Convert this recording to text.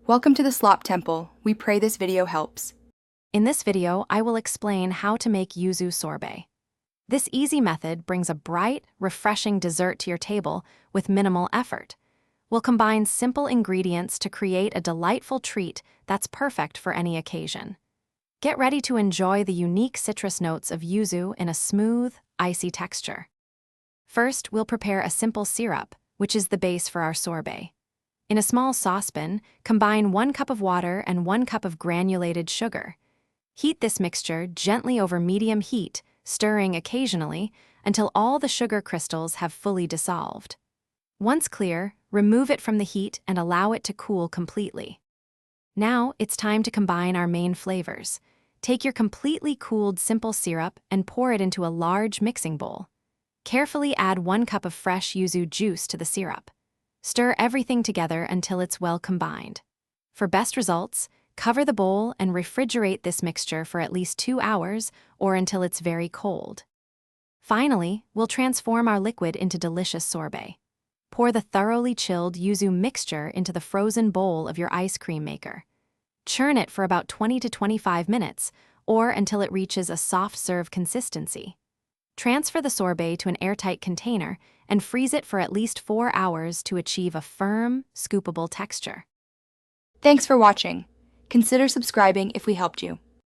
Welcome to the Slop Temple. We pray this video helps. In this video, I will explain how to make Yuzu Sorbet. This easy method brings a bright, refreshing dessert to your table with minimal effort. We'll combine simple ingredients to create a delightful treat that's perfect for any occasion. Get ready to enjoy the unique citrus notes of yuzu in a smooth, icy texture. First, we'll prepare a simple syrup, which is the base for our sorbet. In a small saucepan, combine 1 cup of water and 1 cup of granulated sugar. Heat this mixture gently over medium heat, stirring occasionally until all the sugar crystals have fully dissolved. Once clear, remove it from the heat and allow it to cool completely. Now it's time to combine our main flavors. Take your completely cooled simple syrup and pour it into a large mixing bowl. Carefully add 1 cup of fresh yuzu juice to the syrup. Stir everything together until it's well combined. For best results, cover the bowl and refrigerate this mixture for at least 2 hours or until it's very cold. Finally, we'll transform our liquid into delicious sorbet. Pour the thoroughly chilled yuzu mixture into the frozen bowl of your ice cream maker. Churn it for about 20 to 25 minutes or until it reaches a soft serve consistency. Transfer the sorbet to an airtight container and freeze it for at least 4 hours to achieve a firm, scoopable texture. Thanks for watching. Consider subscribing if we helped you.